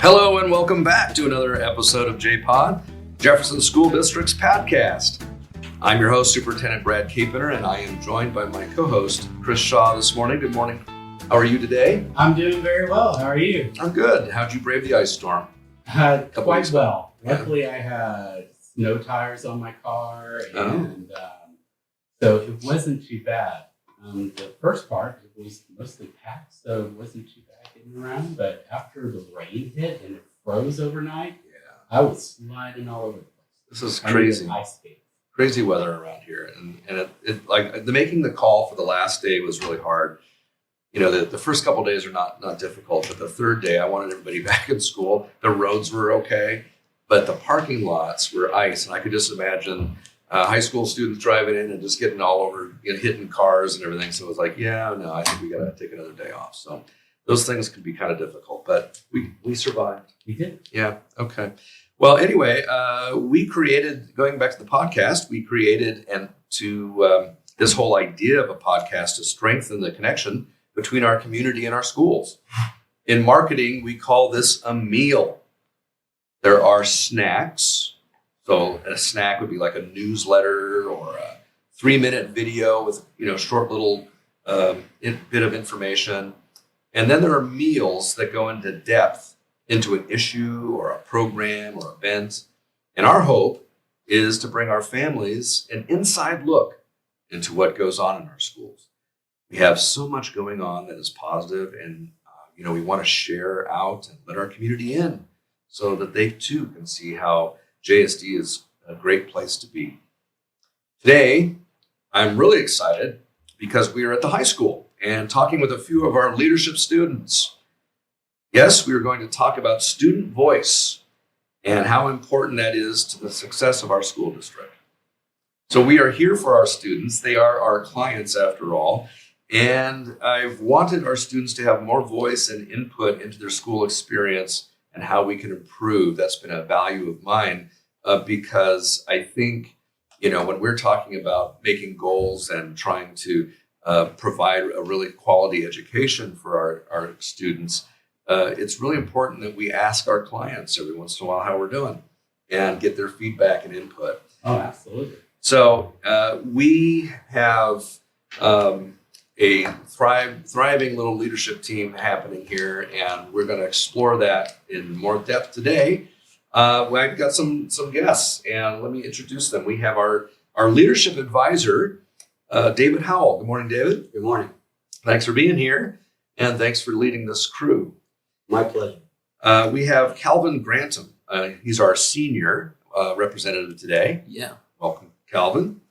Hello and welcome back to another episode of JPod, Jefferson School District's podcast. I'm your host, Superintendent Brad Capener, and I am joined by my co-host, Chris Shaw, this morning. Good morning. How are you today? I'm doing very well. How are you? I'm good. How'd you brave the ice storm? Quite well. Luckily, I had snow tires on my car, and so it wasn't too bad. The first part, it was mostly packed, so it wasn't too bad getting around. But after the rain hit and it froze overnight, I was sliding all over the place. This is crazy. Ice skate. Crazy weather around here, and it like making the call for the last day was really hard. You know, the first couple of days are not difficult, but the third day, I wanted everybody back in school. The roads were okay, but the parking lots were ice, and I could just imagine high school students driving in and just getting all over, hitting cars and everything. So it was like, I think we got to take another day off. So those things can be kind of difficult, but we survived. We did. Yeah. Okay. Well, anyway, we created, going back to the podcast, we created this whole idea of a podcast to strengthen the connection between our community and our schools. In marketing, we call this a meal. There are snacks. So a snack would be like a newsletter or a 3-minute video with, short little bit of information. And then there are meals that go into depth into an issue or a program or event. And our hope is to bring our families an inside look into what goes on in our schools. We have so much going on that is positive, and we want to share out and let our community in so that they too can see how JSD is a great place to be. Today, I'm really excited because we are at the high school and talking with a few of our leadership students. Yes, we are going to talk about student voice and how important that is to the success of our school district. So we are here for our students. They are our clients after all. And I've wanted our students to have more voice and input into their school experience and how we can improve. That's been a value of mine because I think, when we're talking about making goals and trying to provide a really quality education for our students, it's really important that we ask our clients every once in a while how we're doing and get their feedback and input. Oh, absolutely. So we have a thriving little leadership team happening here, and we're going to explore that in more depth today. I've got some guests, and let me introduce them. We have our leadership advisor, David Howell. Good morning, David. Good morning. Thanks for being here, and thanks for leading this crew. My pleasure. We have Calvin Grantom. He's our senior representative today. Yeah. Welcome, Calvin.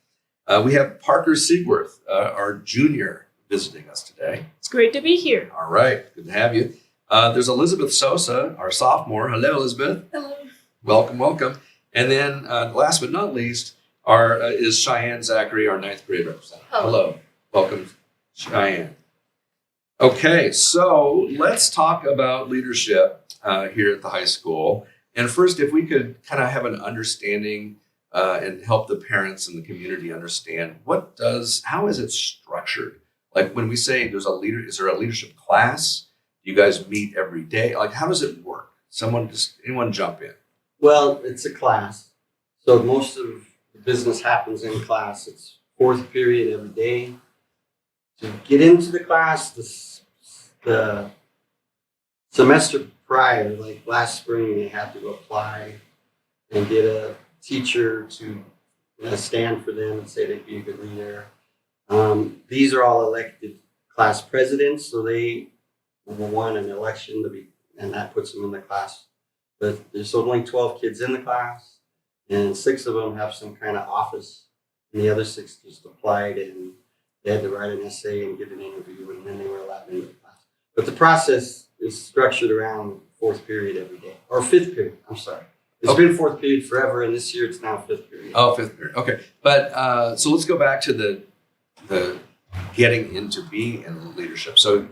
We have Parker Siegwarth, our junior, visiting us today. It's great to be here. All right. Good to have you. There's Elizabeth Sosa, our sophomore. Hello, Elizabeth. Hello. Welcome. And then last but not least is Cheyenne Zachary, our 9th grade representative. Hello. Welcome, Cheyenne. Okay, so let's talk about leadership here at the high school. And first, if we could kind of have an understanding and help the parents and the community understand how is it structured? Like when we say is there a leadership class? Do you guys meet every day? Like, how does it work? Anyone jump in? Well, it's a class. So most of the business happens in class. It's 4th period every day. To get into the class, the semester prior, like last spring, they had to apply and get a teacher to stand for them and say they'd be a good leader. These are all elected class presidents, so they won an election and that puts them in the class. But there's only 12 kids in the class, and 6 of them have some kind of office, and the other 6 just applied, and they had to write an essay and give an interview, and then they were allowed into the class. But the process is structured around 4th period every day, or 5th period. I'm sorry. It's been 4th period forever, and this year it's now 5th period. Oh, 5th period. Okay. But so let's go back to the getting into being in leadership. So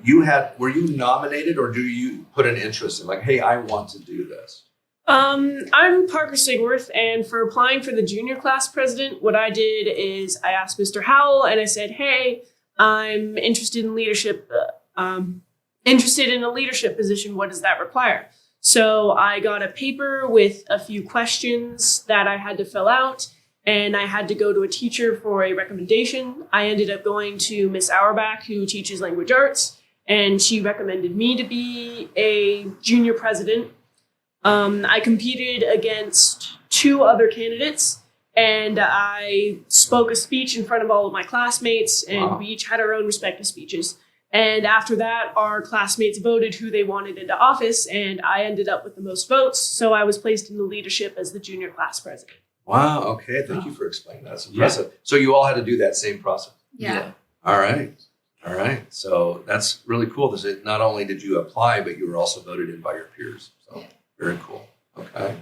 were you nominated, or do you put an interest in like, hey, I want to do this? I'm Parker Siegwarth, and for applying for the junior class president, what I did is I asked Mr. Howell and I said, hey, I'm interested in leadership, interested in a leadership position. What does that require? So I got a paper with a few questions that I had to fill out, and I had to go to a teacher for a recommendation. I ended up going to Miss Auerbach, who teaches language arts, and she recommended me to be a junior president. I competed against 2 other candidates, and I spoke a speech in front of all of my classmates, and we each had our own respective speeches. And after that, our classmates voted who they wanted into office, and I ended up with the most votes, so I was placed in the leadership as the junior class president. Wow. Okay. Thank you for explaining that. That's impressive. Yeah. So you all had to do that same process? Yeah. All right. All right. So that's really cool. Not only did you apply, but you were also voted in by your peers. So very cool. Okay.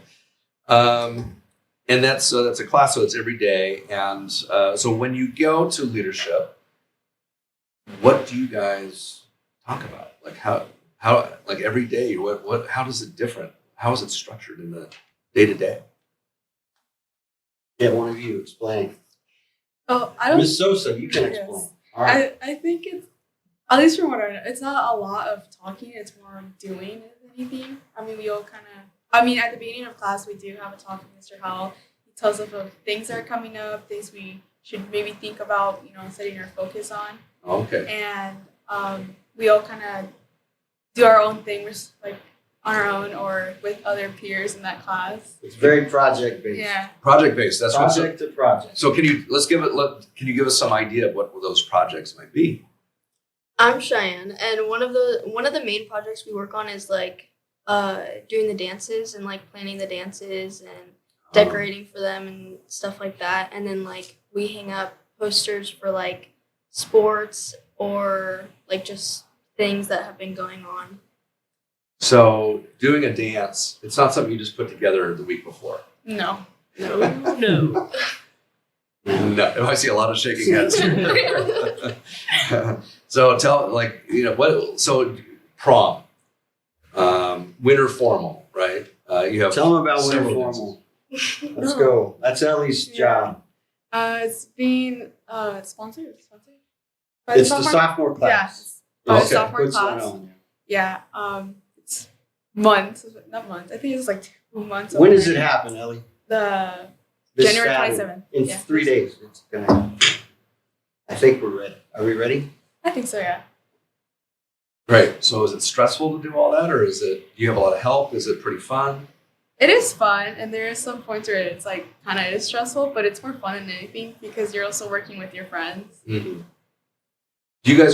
And that's a class, so it's every day. And so when you go to leadership, what do you guys talk about? Like how like every day, how does it different? How is it structured in the day to day? Yeah, one of you explain. Oh, I don't. Miss Sosa, you can explain. All right. I think it's, at least from what I know, it's not a lot of talking. It's more doing than anything. I mean, we all kind of. I mean, at the beginning of class, we do have a talk with Mr. Howell. He tells us of things that are coming up, things we should maybe think about, setting our focus on. Okay. And we all kind of do our own thing, like on our own or with other peers in that class. It's very project based. Yeah. Project based. That's project to project. So can you give us some idea of what those projects might be? I'm Cheyenne, and one of the main projects we work on is like doing the dances and like planning the dances and decorating for them and stuff like that. And then like we hang up posters for like sports or like just things that have been going on. So doing a dance, it's not something you just put together the week before. No. No. No, I see a lot of shaking heads here. So so prom, winter formal, right? You have tell them about winter several formal. Let's go. That's Ellie's job. It's being sponsored. It's the sophomore class. Yeah. Okay. Sophomore Puts class. that on. Yeah. It's months. Not months. I think it's like 2 months. When does it happen, Ellie? The This January Saturday. 27th. In 3 days, it's gonna happen. I think we're ready. Are we ready? I think so, yeah. Right. So is it stressful to do all that, or do you have a lot of help? Is it pretty fun? It is fun, and there is some points where it's like kind of is stressful, but it's more fun than anything because you're also working with your friends. Mm-hmm.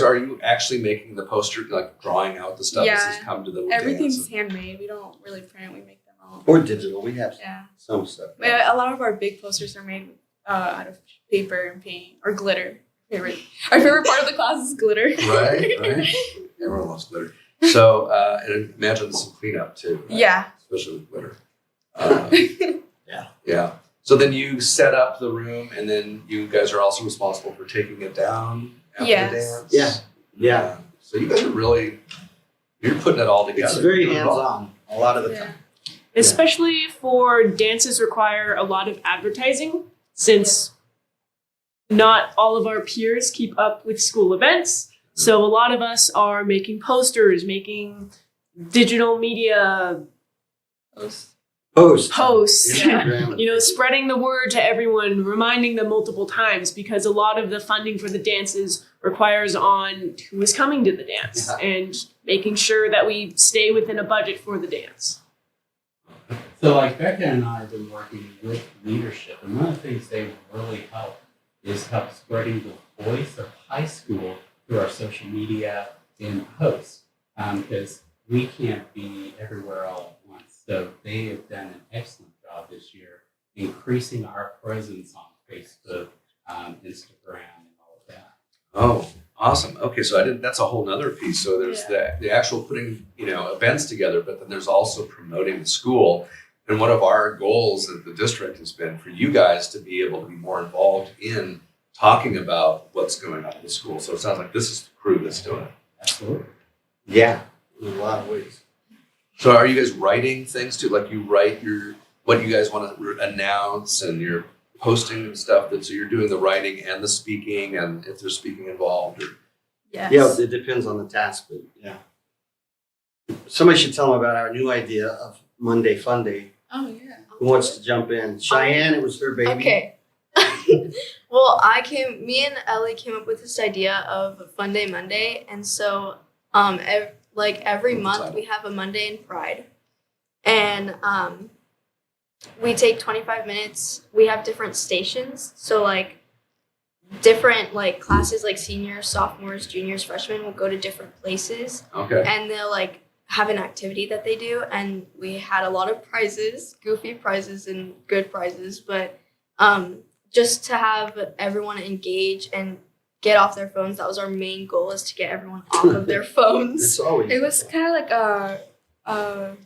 Are you actually making the poster, like drawing out the stuff that says come to the everything's dance? handmade. We don't really print. We make them all. Or digital. We have Yeah. some stuff. A lot of our big posters are made out of paper and paint or glitter. Our favorite part of the class is glitter. Right. Everyone loves glitter. So, and imagine some cleanup too. Right? Yeah. Especially with glitter. Yeah. So then you set up the room, and then you guys are also responsible for taking it down after the Yes. dance. Yeah. So you guys are you're putting it all together. It's very You're doing it all. hands-on a lot of the time. Especially for dances require a lot of advertising, since not all of our peers keep up with school events. So a lot of us are making posters, making digital media Posts. posts, Instagram. spreading the word to everyone, reminding them multiple times, because a lot of the funding for the dances requires on who is coming to the dance and making sure that we stay within a budget for the dance. So like Becca and I have been working with leadership, and one of the things they've really helped is help spreading the voice of high school through our social media and posts, because we can't be everywhere all at once. So they have done an excellent job this year increasing our presence on Facebook, Instagram, and all of that. Oh, awesome. Okay, so that's a whole nother piece. So there's the actual putting, events together, but then there's also promoting the school. And one of our goals at the district has been for you guys to be able to be more involved in talking about what's going on in the school. So it sounds like this is the crew that's doing it. Absolutely. Yeah, in a lot of ways. So are you guys writing things too? Like you write what you guys want to announce, and you're posting and stuff. So you're doing the writing and the speaking, and if there's speaking involved. Yes. Yeah, it depends on the task, but yeah. Somebody should tell them about our new idea of Monday Fun Day. Oh yeah. Who wants to jump in? Cheyenne, it was her baby. Okay. Well, me and Ellie came up with this idea of Fun Day Monday, and so every month we have a Monday in Pride, and we take 25 minutes. We have different stations, so like different like classes, like seniors, sophomores, juniors, freshmen will go to different places, Okay. and they'll like have an activity that they do, and we had a lot of prizes, goofy prizes and good prizes, but just to have everyone engage and get off their phones. That was our main goal, is to get everyone off of their phones. It's always. It was kind of like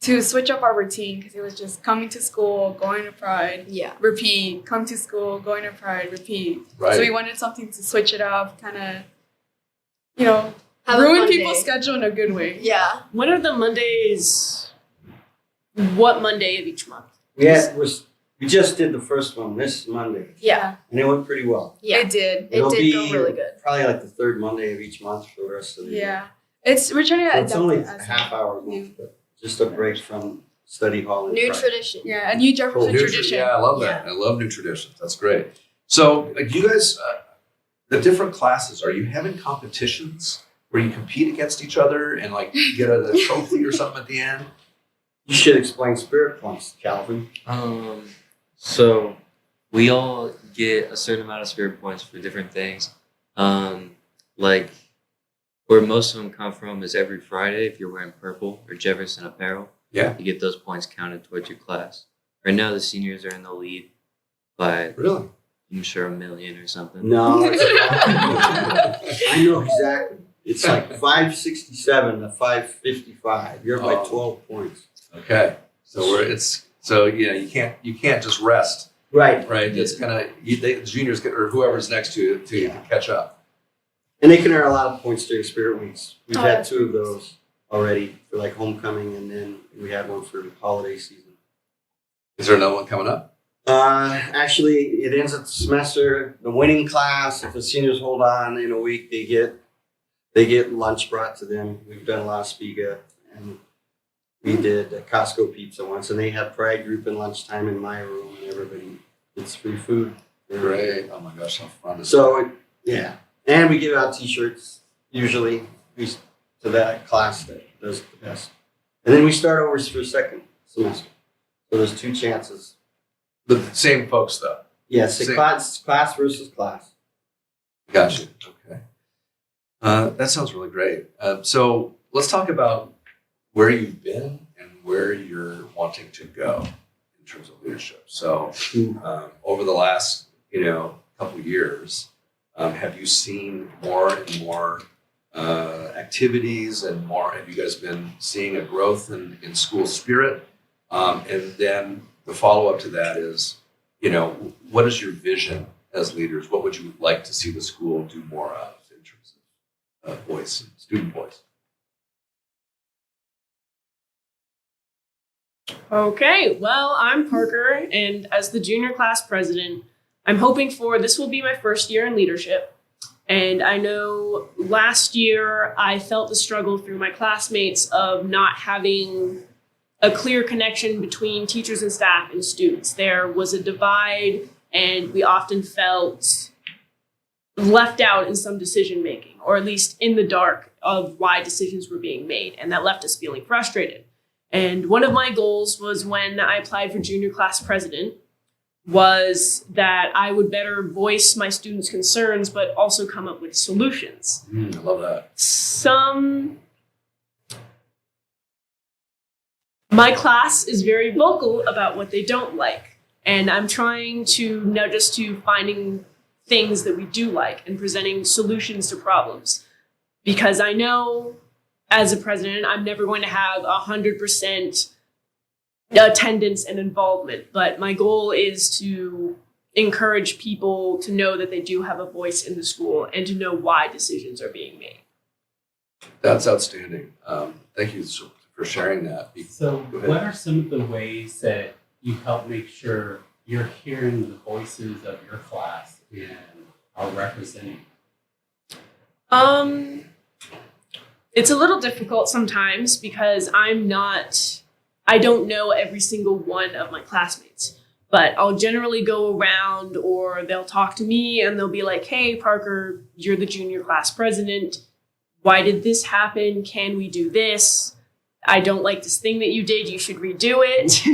to switch up our routine, because it was just coming to school, going to Pride, Yeah. repeat, come to school, going to Pride, repeat. Right. So we wanted something to switch it up, kind of, you know, Have a ruin fun people's day. schedule in a good way. Yeah. What are the Mondays? What Monday of each month? We just did the first one this Monday, Yeah. and it went pretty well. Yeah. It did. It It'll did be go really good. Probably like the third Monday of each month for the rest of the year. Yeah. We're trying to So it's adapt only it a as half hour month, but just a break from study hall and New Friday. tradition. Yeah, a new Jefferson tradition. Yeah, I love that. I love new traditions. That's great. So, you guys, the different classes, are you having competitions where you compete against each other and like get a trophy or something at the end? You should explain spirit points, Calvin. So we all get a certain amount of spirit points for different things. Like where most of them come from is every Friday, if you're wearing purple or Jefferson apparel, Yeah. you get those points counted towards your class. Right now, the seniors are in the lead by, Really? I'm sure, 1 million or something. No, I know exactly. It's like 567 to 555. You're by 12 points. Okay. So you can't just rest, Right. right? It's kind of the juniors or whoever's next to you to catch up. And they can earn a lot of points during spirit weeks. We've Oh, had that's 2 of those already for like homecoming, and then we had one for holiday season. Is there another one coming up? Actually, it ends at the semester. The winning class, if the seniors hold on in a week, they get lunch brought to them. We've done a lot of Spiga, and we did Costco pizza once, and they had Pride group and lunchtime in my room, and everybody gets free food. Great. Oh my gosh, how fun is So yeah, and we give out T-shirts usually to that class that does the best, and then we start over for second semester. So there's 2 chances. the same folks though? Yes, Same. class versus class. Gotcha. Okay. That sounds really great. So let's talk about where you've been and where you're wanting to go in terms of leadership. So over the last, couple years, have you seen more and more activities and more? Have you guys been seeing a growth in school spirit? And then the follow up to that is, what is your vision as leaders? What would you like to see the school do more of in terms of voice, student voice? Okay, well, I'm Parker, and as the junior class president, I'm hoping this will be my first year in leadership. And I know last year I felt the struggle through my classmates of not having a clear connection between teachers and staff and students. There was a divide, and we often felt left out in some decision making, or at least in the dark of why decisions were being made, and that left us feeling frustrated. And one of my goals was, when I applied for junior class president, was that I would better voice my students' concerns, but also come up with solutions. I love that. My class is very vocal about what they don't like. And I'm trying to nudge us to finding things that we do like and presenting solutions to problems. Because I know, as a president, I'm never going to have 100% attendance and involvement. But my goal is to encourage people to know that they do have a voice in the school and to know why decisions are being made. That's outstanding. Thank you for sharing that. So Go ahead. what are some of the ways that you help make sure you're hearing the voices of your class and are representing? it's a little difficult sometimes because I don't know every single one of my classmates, but I'll generally go around or they'll talk to me and they'll be like, hey, Parker, you're the junior class president. Why did this happen? Can we do this? I don't like this thing that you did. You should redo it.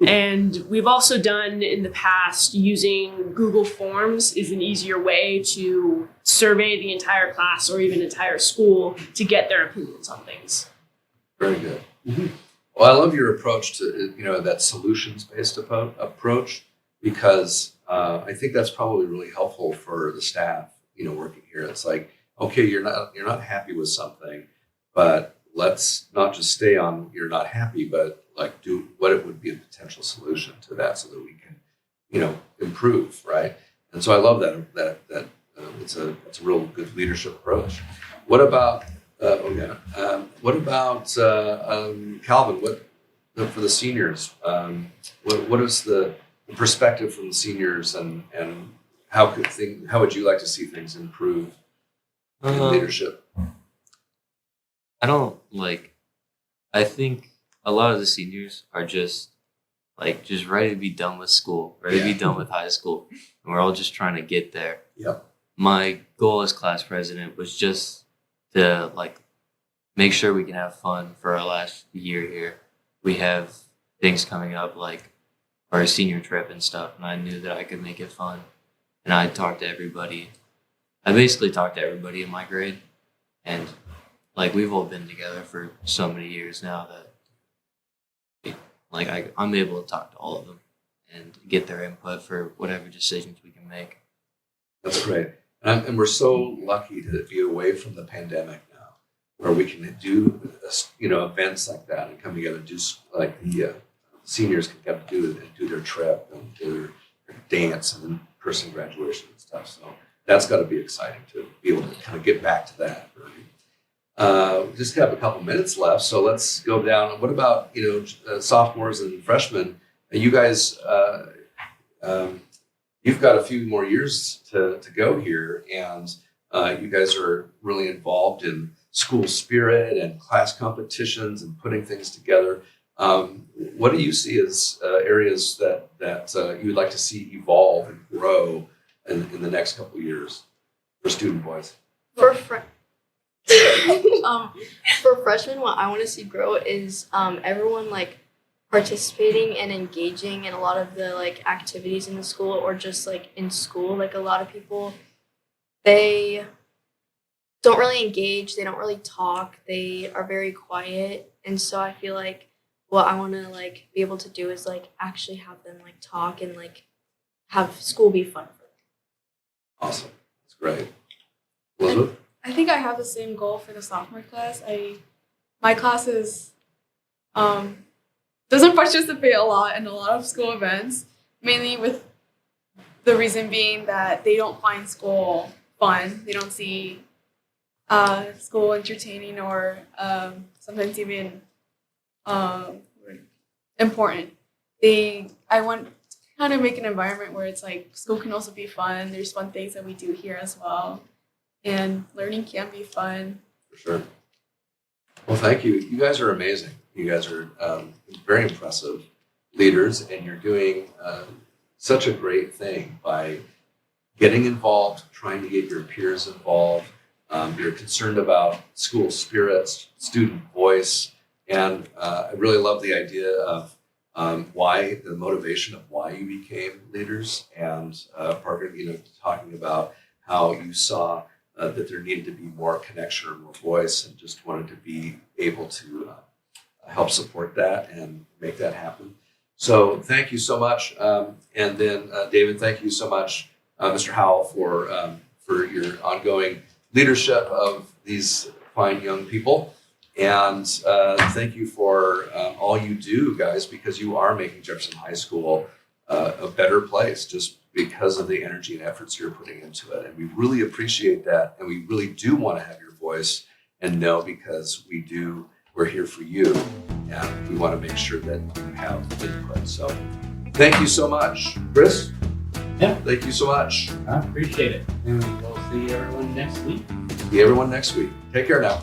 And we've also done in the past using Google Forms is an easier way to survey the entire class or even entire school to get their opinions on things. Very good. Well, I love your approach to, that solutions-based approach, because I think that's probably really helpful for the staff, working here. It's like, okay, you're not happy with something, but let's not just stay on you're not happy, but like do what it would be a potential solution to that so that we can, improve, right? And so I love that it's a real good leadership approach. What about Calvin? For the seniors? What is the perspective from the seniors, and how would you like to see things improve in leadership? I think a lot of the seniors are just ready to be done with school, ready to be done with high school, and we're all just trying to get there. Yep. My goal as class president was just to make sure we can have fun for our last year here. We have things coming up like our senior trip and stuff, and I knew that I could make it fun. And I talked to everybody. I basically talked to everybody in my grade, and we've all been together for so many years now that I'm able to talk to all of them and get their input for whatever decisions we can make. That's great. And we're so lucky to be away from the pandemic now, where we can do, events like that and come together and do the seniors can come do their trip and do their dance and in-person graduation and stuff. So that's got to be exciting to be able to kind of get back to that. We just have a couple minutes left, so let's go down. What about sophomores and freshmen? You guys, you've got a few more years to go here, and you guys are really involved in school spirit and class competitions and putting things together. What do you see as areas that you would like to see evolve and grow in the next couple of years for student voice? For freshmen, what I want to see grow is everyone participating and engaging in a lot of the activities in the school, or just in school. A lot of people, they don't really engage, they don't really talk, they are very quiet. And so I feel what I want to be able to do is actually have them talk and have school be fun for them. Awesome. That's great. Elizabeth? I think I have the same goal for the sophomore class. My class doesn't participate a lot in a lot of school events, mainly with the reason being that they don't find school fun. They don't see school entertaining or sometimes even important. I want to kind of make an environment where it's school can also be fun. There's fun things that we do here as well. And learning can be fun. For sure. Well, thank you. You guys are amazing. You guys are very impressive leaders, and you're doing such a great thing by getting involved, trying to get your peers involved. You're concerned about school spirits, student voice, and I really love the idea of the motivation of why you became leaders, and Parker, talking about how you saw that there needed to be more connection or more voice, and just wanted to be able to help support that and make that happen. So thank you so much. And then David, thank you so much, Mr. Howell, for your ongoing leadership of these fine young people. And thank you for all you do, guys, because you are making Jefferson High School a better place just because of the energy and efforts you're putting into it. And we really appreciate that. And we really do want to have your voice and know, because we're here for you. And we want to make sure that you have input. So thank you so much. Chris? Yeah. Thank you so much. I appreciate it. And we'll see everyone next week. See everyone next week. Take care now.